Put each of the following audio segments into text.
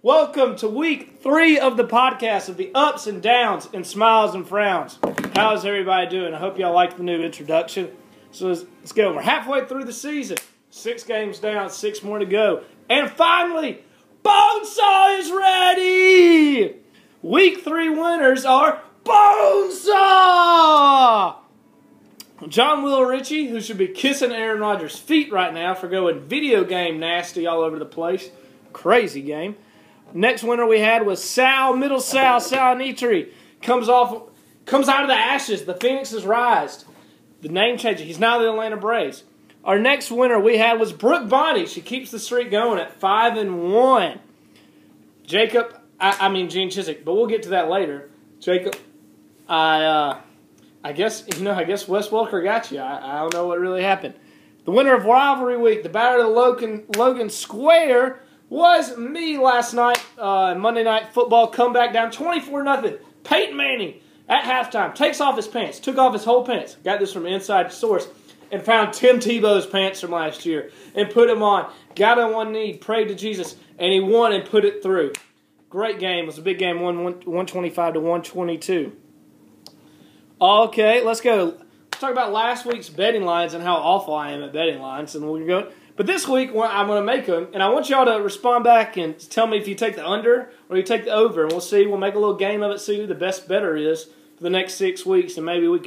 Welcome to week 3 of the podcast of the ups and downs and smiles and frowns. How's everybody doing? I hope y'all like the new introduction. So let's go. We're halfway through the season. 6 games down, 6 more to go. And finally, Bonesaw is ready! Week 3 winners are Bonesaw! John Will Ritchie, who should be kissing Aaron Rodgers' feet right now for going video game nasty all over the place. Crazy game. Next winner we had was Middle Sal Nitri. Comes out of the ashes. The Phoenix has rised. The name changes. He's now the Atlanta Braves. Our next winner we had was Brooke Bonnie. She keeps the streak going at 5-1. Gene Chizik, but we'll get to that later. Jacob, I guess Wes Welker got you. I don't know what really happened. The winner of Rivalry Week, the Battle of Logan Square, was me last night. Monday Night Football comeback down 24-0. Peyton Manning at halftime takes off his pants, took off his whole pants. Got this from inside source and found Tim Tebow's pants from last year and put them on. Got on one knee, prayed to Jesus, and he won and put it through. Great game. It was a big game, 125-122. Okay, let's go. Let's talk about last week's betting lines and how awful I am at betting lines, and we're going. But this week, I'm going to make them, and I want y'all to respond back and tell me if you take the under or you take the over, and we'll see. We'll make a little game of it, see who the best bettor is for the next 6 weeks, and maybe I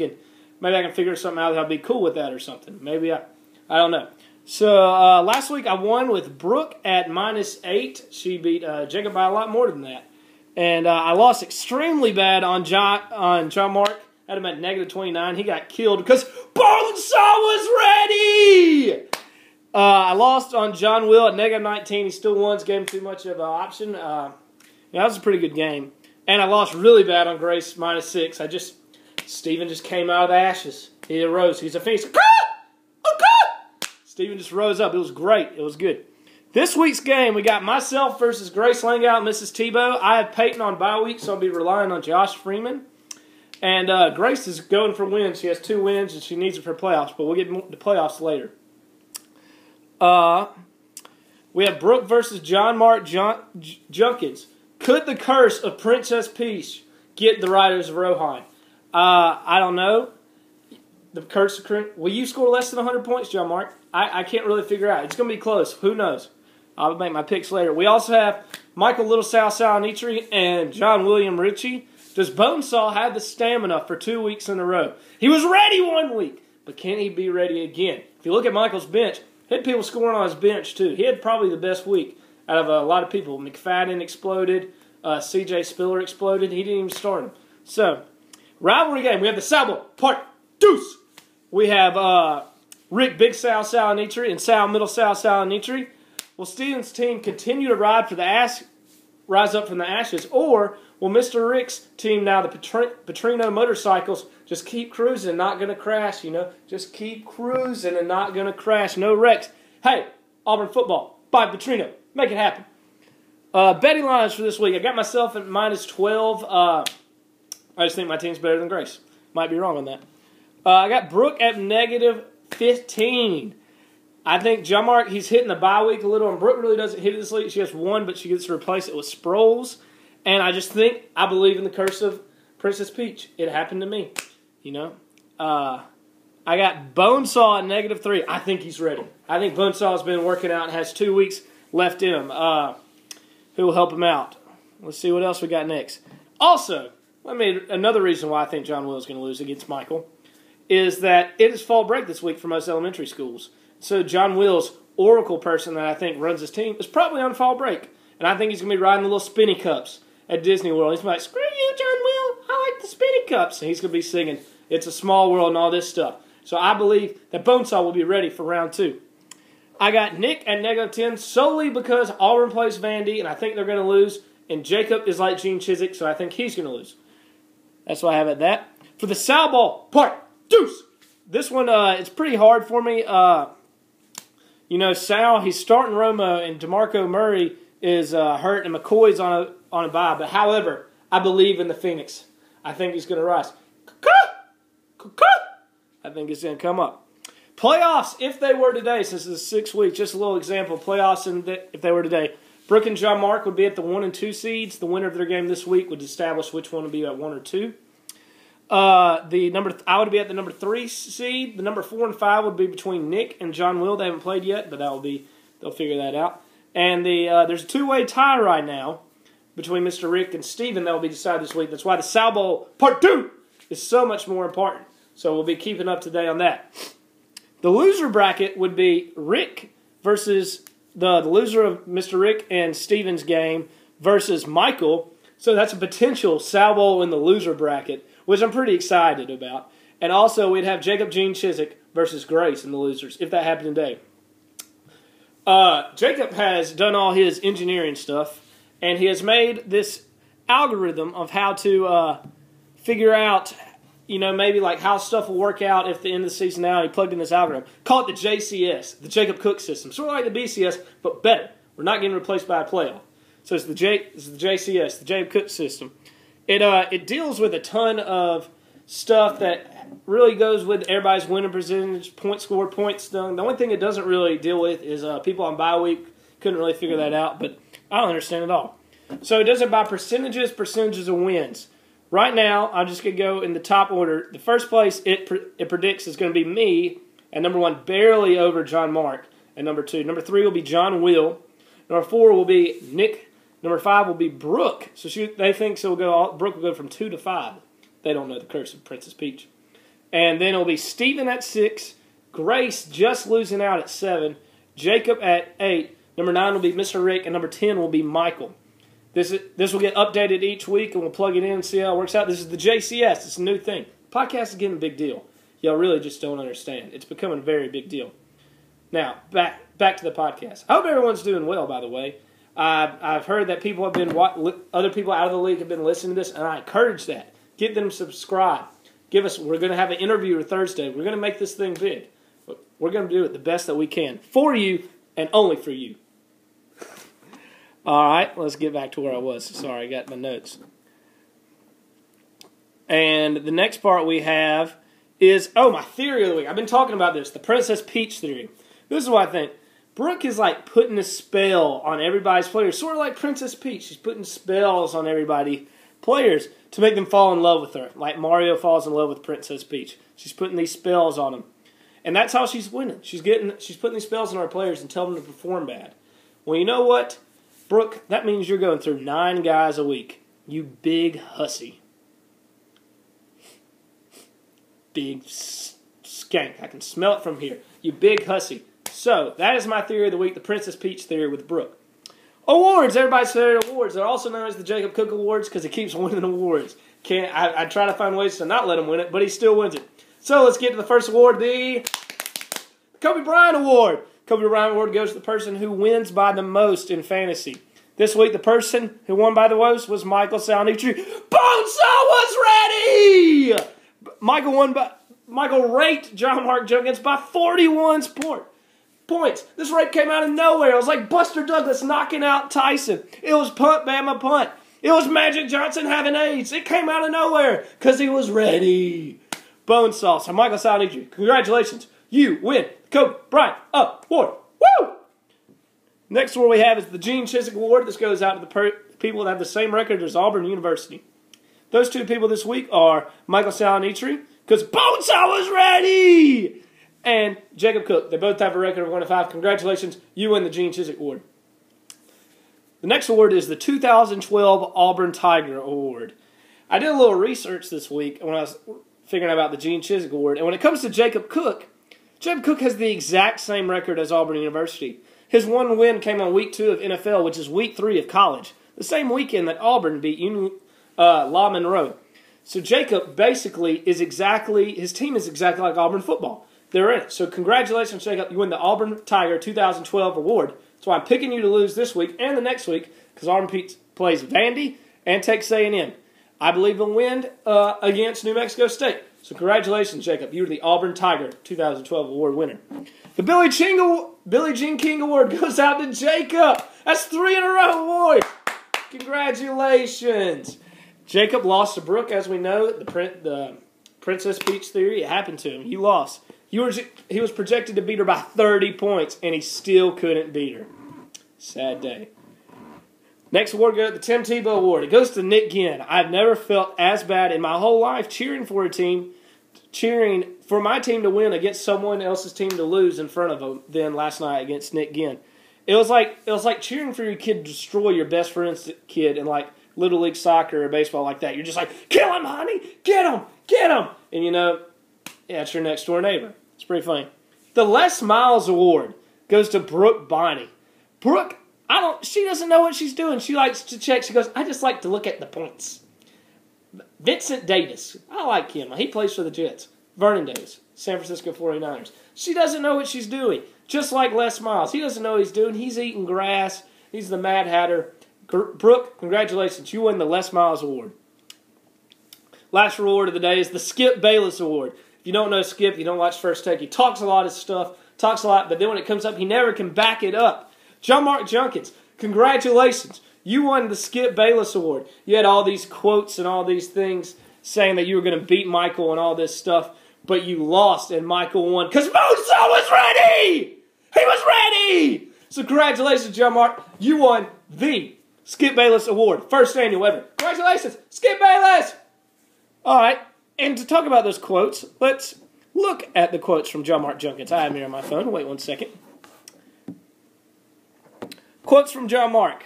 can figure something out that'll be cool with that or something. Maybe I don't know. So last week I won with Brooke at -8. She beat Jacob by a lot more than that, and I lost extremely bad on John Mark. Had him at -29. He got killed because Bonesaw was ready. I lost on John Will at -19. He still won. Gave him too much of an option. That was a pretty good game. And I lost really bad on Grace -6. Steven just came out of the ashes. He arose. He's a Phoenix. Steven just rose up. It was great. It was good. This week's game, we got myself versus Grace Langout and Mrs. Tebow. I have Peyton on bye week, so I'll be relying on Josh Freeman. And Grace is going for wins. She has 2 wins, and she needs it for playoffs. But we'll get to playoffs later. We have Brooke versus John Mark Junkins. Could the curse of Princess Peach get the Riders of Rohan? I don't know. The curse of will you score less than 100 points, John Mark? I can't really figure out. It's going to be close. Who knows? I'll make my picks later. We also have Michael Little Sal Nitri and John William Ritchie. Does Bonesaw have the stamina for 2 weeks in a row? He was ready 1 week, but can he be ready again? If you look at Michael's bench, he had people scoring on his bench too. He had probably the best week out of a lot of people. McFadden exploded. C.J. Spiller exploded. He didn't even start him. So, rivalry game. We have the Salvo Part Deuce. We have Rick Big Sal Nitri and Sal Middle Sal Nitri. Will Steven's team continue to rise up from the ashes, or will Mr. Rick's team now, the Petrino Motorcycles, just keep cruising and not going to crash, Just keep cruising and not going to crash. No wrecks. Hey, Auburn football, by Petrino. Make it happen. Betting lines for this week. I got myself at -12. I just think my team's better than Grace. Might be wrong on that. I got Brooke at -15. I think John Mark, he's hitting the bye week a little, and Brooke really doesn't hit it this week. She has 1, but she gets to replace it with Sproles. And I believe in the curse of Princess Peach. It happened to me, I got Bonesaw at -3. I think he's ready. I think Bonesaw's been working out and has 2 weeks left in him. Who will help him out? Let's see what else we got next. Also, another reason why I think John Will is going to lose against Michael is that it is fall break this week for most elementary schools. So John Will's Oracle person that I think runs his team is probably on fall break. And I think he's going to be riding the little spinny cups at Disney World. He's going to be like, screw you, John Will. I like the spinny cups. And he's going to be singing It's a Small World and all this stuff. So I believe that Bonesaw will be ready for round 2. I got Nick at -10 solely because Auburn plays Vandy, and I think they're going to lose. And Jacob is like Gene Chizik, so I think he's going to lose. That's what I have at that. For the Sal Ball Part 2. This one, it's pretty hard for me. Sal, he's starting Romo, and DeMarco Murray is hurt, and McCoy's on a bye. But however, I believe in the Phoenix. I think he's going to rise. I think he's going to come up. Playoffs, if they were today, since it's 6 weeks, just a little example. Playoffs, if they were today, Brooke and John Mark would be at the 1 and 2 seeds. The winner of their game this week would establish which one would be at 1 or 2. I would be at the number 3 seed. The number 4 and 5 would be between Nick and John Will. They haven't played yet, but they'll figure that out. And there's a 2-way tie right now between Mr. Rick and Steven that will be decided this week. That's why the Sal Bowl Part 2 is so much more important. So we'll be keeping up to date on that. The loser bracket would be Rick versus the loser of Mr. Rick and Steven's game versus Michael. So that's a potential Sal Bowl in the loser bracket, which I'm pretty excited about. And also we'd have Jacob Gene Chizik versus Grace in the losers, if that happened today. Jacob has done all his engineering stuff, and he has made this algorithm of how to figure out, maybe like how stuff will work out if the end of the season now. He plugged in this algorithm. Call it the JCS, the Jacob Cook system. Sort of like the BCS, but better. We're not getting replaced by a playoff. So it's the JCS, the Jacob Cook system. It deals with a ton of stuff that really goes with everybody's winning percentage, points scored, points done. The only thing it doesn't really deal with is people on bye week couldn't really figure that out, but I don't understand it all. So it does it by percentages of wins. Right now, I'm just going to go in the top order. The first place it predicts is going to be me at number 1, barely over John Mark at number 2. Number 3 will be John Will. Number 4 will be Nick. Number 5 will be Brooke. So they think Brooke will go from 2 to 5. They don't know the curse of Princess Peach. And then it'll be Steven at 6. Grace just losing out at 7. Jacob at 8. Number 9 will be Mr. Rick. And number 10 will be Michael. This will get updated each week, and we'll plug it in and see how it works out. This is the JCS. It's a new thing. Podcast is getting a big deal. Y'all really just don't understand. It's becoming a very big deal. Now, back to the podcast. I hope everyone's doing well, by the way. I've heard that other people out of the league have been listening to this, and I encourage that. Get them subscribed. We're going to have an interview Thursday. We're going to make this thing big. We're going to do it the best that we can for you and only for you. All right, let's get back to where I was. Sorry, I got my notes. And the next part we have is, my theory of the week. I've been talking about this, the Princess Peach theory. This is what I think. Brooke is like putting a spell on everybody's players, sort of like Princess Peach. She's putting spells on players to make them fall in love with her, like Mario falls in love with Princess Peach. She's putting these spells on them. And that's how she's winning. She's putting these spells on our players and telling them to perform bad. Well, you know what? Brooke, that means you're going through 9 guys a week. You big hussy. Big skank. I can smell it from here. You big hussy. So, that is my theory of the week, the Princess Peach theory with Brooke. Awards. Everybody's favorite awards. They're also known as the Jacob Cook Awards because he keeps winning awards. I try to find ways to not let him win it, but he still wins it. So, let's get to the first award, the Kobe Bryant Award. Kobe Bryant Award goes to the person who wins by the most in fantasy. This week, the person who won by the most was Michael Salnitri. Bonesaw was ready! Michael raped John Mark Junkins by 41 points. This rape came out of nowhere. It was like Buster Douglas knocking out Tyson. It was punt, Bama punt. It was Magic Johnson having AIDS. It came out of nowhere because he was ready. Bonesaw. So Michael Salnitri, congratulations. You win the Kobe Bryant Award. Woo! Next award we have is the Gene Chizik Award. This goes out to the people that have the same record as Auburn University. Those 2 people this week are Michael Salnitri, because Bonesaw was ready, and Jacob Cook. They both have a record of 1 to 5. Congratulations, you win the Gene Chizik Award. The next award is the 2012 Auburn Tiger Award. I did a little research this week when I was figuring out about the Gene Chizik Award, and when it comes to Jacob Cook has the exact same record as Auburn University. His one win came on week 2 of NFL, which is week 3 of college, the same weekend that Auburn beat La Monroe. So Jacob basically his team is exactly like Auburn football. They're in it. So congratulations, Jacob. You win the Auburn Tiger 2012 Award. That's why I'm picking you to lose this week and the next week, because Auburn plays Vandy and Texas A&M. I believe they'll win against New Mexico State. So congratulations, Jacob. You're the Auburn Tiger 2012 award winner. The Billie Jean King Award goes out to Jacob. That's 3 in a row, boy. Congratulations. Jacob lost to Brooke, as we know. The Princess Peach Theory, it happened to him. He lost. He was projected to beat her by 30 points, and he still couldn't beat her. Sad day. Next award goes the Tim Tebow Award. It goes to Nick Ginn. I've never felt as bad in my whole life cheering for my team to win against someone else's team to lose in front of them than last night against Nick Ginn. It was like cheering for your kid to destroy your best friend's kid in like Little League soccer or baseball like that. You're just like, kill him, honey! Get him! Get him! And yeah, it's your next door neighbor. It's pretty funny. The Les Miles Award goes to Brooke Bonnie. Brooke, she doesn't know what she's doing. She likes to check. She goes, I just like to look at the points. Vincent Davis. I like him. He plays for the Jets. Vernon Davis, San Francisco 49ers. She doesn't know what she's doing. Just like Les Miles. He doesn't know what he's doing. He's eating grass. He's the Mad Hatter. Brooke, congratulations. You won the Les Miles Award. Last award of the day is the Skip Bayless Award. If you don't know Skip, you don't watch First Take. He talks a lot of stuff, talks a lot, but then when it comes up, he never can back it up. John Mark Junkins, congratulations. You won the Skip Bayless Award. You had all these quotes and all these things saying that you were going to beat Michael and all this stuff, but you lost and Michael won because Musa was ready! He was ready! So congratulations, John Mark. You won the Skip Bayless Award. First annual ever. Congratulations, Skip Bayless! All right, and to talk about those quotes, let's look at the quotes from John Mark Junkins. I have them here on my phone. Wait 1 second. Quotes from John Mark.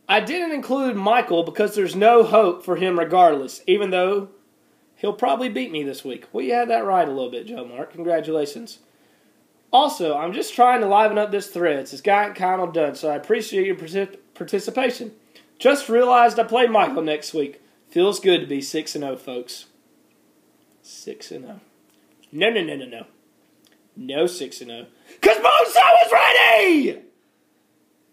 I didn't include Michael because there's no hope for him regardless, even though he'll probably beat me this week. Well, you had that right a little bit, John Mark. Congratulations. Also, I'm just trying to liven up this threads. It's gotten kind of done, so I appreciate your participation. Just realized I play Michael next week. Feels good to be 6-0, folks. 6-0. No. No 6-0. Because Musa was ready!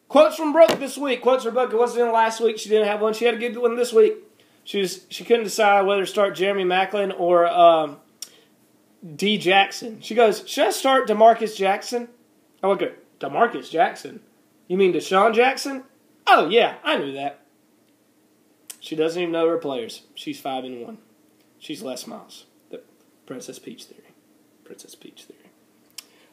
Quotes from Brooke this week. Quotes from Brooke. It wasn't in last week. She didn't have one. She had a good one this week. She couldn't decide whether to start Jeremy Maclin or D. Jackson. She goes, should I start DeMarcus Jackson? I look at DeMarcus Jackson. You mean Deshaun Jackson? Oh, yeah, I knew that. She doesn't even know her players. She's 5-1. She's Les Miles. The Princess Peach Theory. Princess Peach Theory.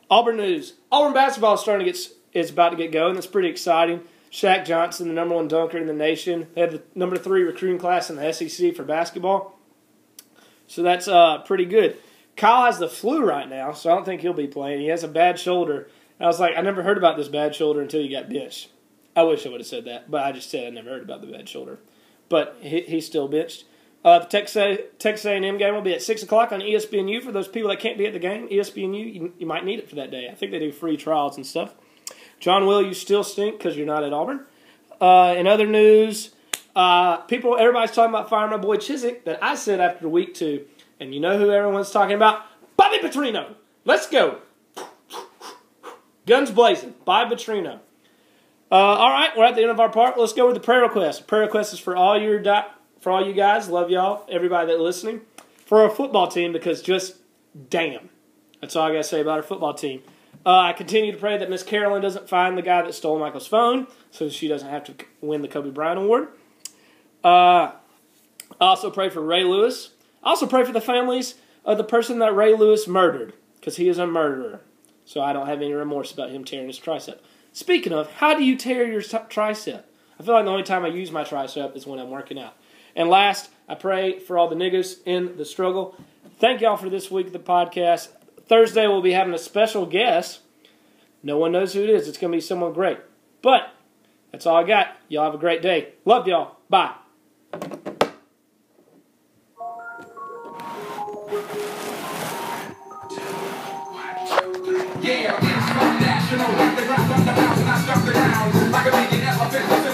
Auburn news. Auburn basketball is about to get going. That's pretty exciting. Shaq Johnson, the #1 dunker in the nation. They had the #3 recruiting class in the SEC for basketball. So that's pretty good. Kyle has the flu right now, so I don't think he'll be playing. He has a bad shoulder. And I was like, I never heard about this bad shoulder until he got benched. I wish I would have said that, but I just said I never heard about the bad shoulder. But he's still benched. The Texas A&M game will be at 6 o'clock on ESPNU. For those people that can't be at the game, ESPNU, you might need it for that day. I think they do free trials and stuff. John Will, you still stink because you're not at Auburn. In other news, everybody's talking about firing my boy Chizik that I said after week 2. And you know who everyone's talking about? Bobby Petrino. Let's go. Guns blazing. Bobby Petrino. All right, we're at the end of our part. Let's go with the prayer request. Prayer request is for all you guys. Love y'all, everybody that's listening. For our football team, because just damn. That's all I got to say about our football team. I continue to pray that Miss Carolyn doesn't find the guy that stole Michael's phone, so she doesn't have to win the Kobe Bryant Award. I also pray for Ray Lewis. I also pray for the families of the person that Ray Lewis murdered, because he is a murderer. So I don't have any remorse about him tearing his tricep. Speaking of, how do you tear your tricep? I feel like the only time I use my tricep is when I'm working out. And last, I pray for all the niggas in the struggle. Thank y'all for this week of the podcast. Thursday, we'll be having a special guest. No one knows who it is. It's going to be someone great. But that's all I got. Y'all have a great day. Love y'all. Bye. Yeah, it's from national, like the ground from the mountain, I struck the down, like a million elephants.